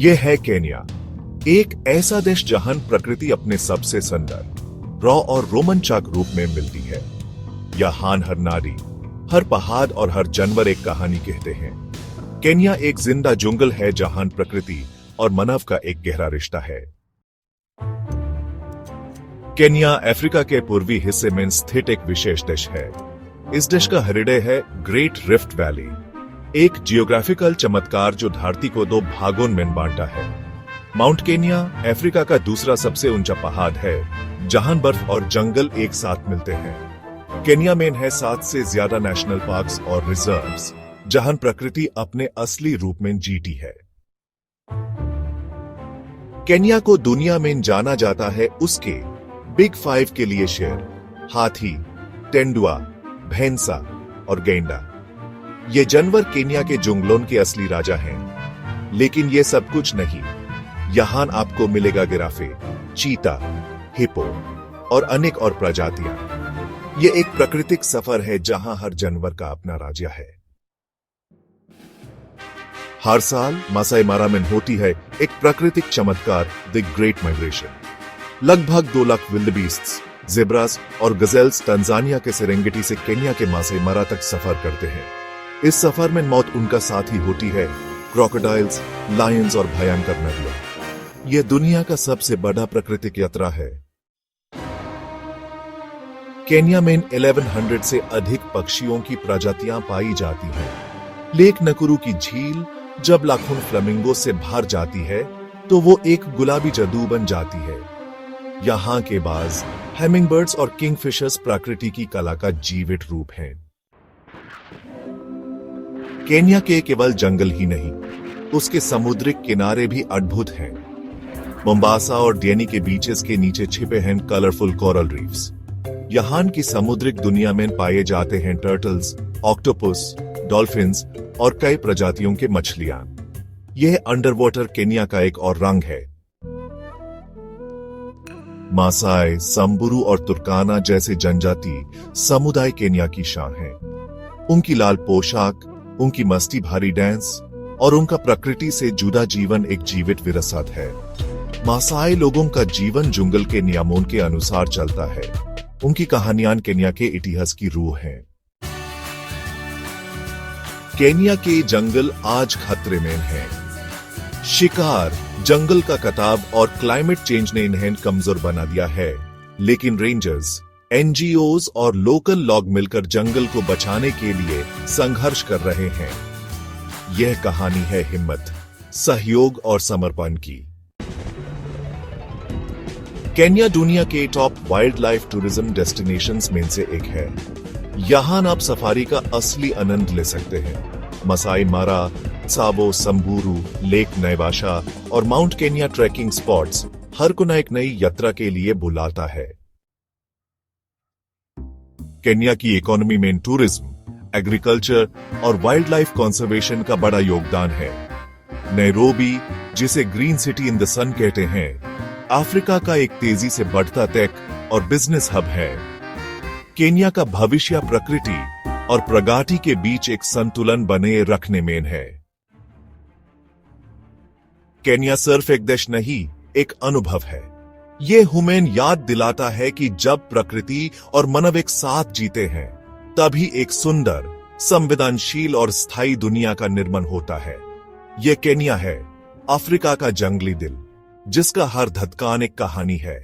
ये है केन्या, एक ऐसा देश जहां प्रकृति अपने सबसे सुंदर, रॉ और रोमांचक रूप में मिलती है। यहाँ हर नारी, हर पहाड़ और हर जानवर एक कहानी कहते हैं। केन्या एक जिंदा जंगल है जहां प्रकृति और मानव का एक गहरा रिश्ता है। केन्या अफ्रीका के पूर्वी हिस्से में स्थित एक विशेष देश है। इस देश का हृदय है ग्रेट रिफ्ट वैली, एक जियोग्राफिकल चमत्कार जो धरती को दो भागों में बांटा है। माउंट केन्या अफ्रीका का दूसरा सबसे ऊंचा पहाड़ है जहां बर्फ और जंगल एक साथ मिलते हैं। केन्या में है 7 से ज्यादा नेशनल पार्क्स और रिजर्व्स जहां प्रकृति अपने असली रूप में जीती है। केन्या को दुनिया में जाना जाता है उसके बिग 5 के लिए शेर, हाथी, तेंदुआ, भैंसा और गैंडा। ये जानवर केन्या के जंगलों के असली राजा हैं। लेकिन ये सब कुछ नहीं, यहां आपको मिलेगा गिराफे, चीता, हिप्पो और अनेक और प्रजातियां। ये एक प्राकृतिक सफर है जहां हर जानवर का अपना राज्य है। हर साल मासाई मारा में होती है एक प्राकृतिक चमत्कार, द ग्रेट माइग्रेशन। लगभग 2 लाख विल्डबीस्ट्स, ज़ेब्रास और गजेल्स तंजानिया के सेरेंगेटी से केन्या के मासाई मारा तक सफर करते हैं। इस सफर में मौत उनका साथी होती है, क्रोकोडाइल्स, लायंस और भयंकर नदियां। यह दुनिया का सबसे बड़ा प्राकृतिक यात्रा है। केन्या में 1100 से अधिक पक्षियों की प्रजातियां पाई जाती हैं। लेक नकुरू की झील जब लाखों फ्लेमिंगो से भर जाती है तो वो एक गुलाबी जादू बन जाती है। यहाँ के बाज, हेमिंगबर्ड्स और किंगफिशर्स प्रकृति की कला का जीवित रूप हैं। केन्या के केवल जंगल ही नहीं, उसके समुद्रिक किनारे भी अद्भुत हैं। मोम्बासा और डियनी के बीचेस के नीचे छिपे हैं कलरफुल कोरल रीफ्स। यहाँ की समुद्रिक दुनिया में पाए जाते हैं टर्टल्स, ऑक्टोपस, डॉल्फिन्स और कई प्रजातियों के मछलियां। यह अंडरवाटर केन्या का एक और रंग है। मासाई, संबुरु और तुर्काना जैसे जनजाति समुदाय केन्या की शान है। उनकी लाल पोशाक, उनकी मस्ती भारी डांस और उनका प्रकृति से जुड़ा जीवन एक जीवित विरासत है। मासाई लोगों का जीवन जंगल के नियमों के अनुसार चलता है। उनकी कहानियां केन्या के इतिहास की रूह हैं। केन्या के जंगल आज खतरे में हैं। शिकार, जंगल का कटाव और क्लाइमेट चेंज ने इन्हें कमजोर बना दिया है। लेकिन रेंजर्स, एनजीओज और लोकल लोग मिलकर जंगल को बचाने के लिए संघर्ष कर रहे हैं। यह कहानी है हिम्मत, सहयोग और समर्पण की। केन्या दुनिया के top wild life tourism destinations में से एक है। यहां आप सफारी का असली आनंद ले सकते हैं। मसाई मारा, साबो, संबूरू, लेक नाइवाशा और माउंट केन्या ट्रैकिंग स्पॉट्स हर को एक नई यात्रा के लिए बुलाता है। केन्या की इकोनॉमी में टूरिज्म, एग्रीकल्चर और वाइल्ड लाइफ कंजर्वेशन का बड़ा योगदान है। नैरोबी, जिसे ग्रीन सिटी इन द सन कहते हैं, अफ्रीका का एक तेजी से बढ़ता टेक और बिजनेस हब है। केन्या का भविष्य प्रकृति और प्रगति के बीच एक संतुलन बने रखने में है। केन्या सिर्फ एक देश नहीं, एक अनुभव है। ये हमें याद दिलाता है कि जब प्रकृति और मानव एक साथ जीते हैं, तभी एक सुंदर, संवेदनशील और स्थायी दुनिया का निर्माण होता है। ये केन्या है, अफ्रीका का जंगली दिल, जिसका हर धड़कन एक कहानी है।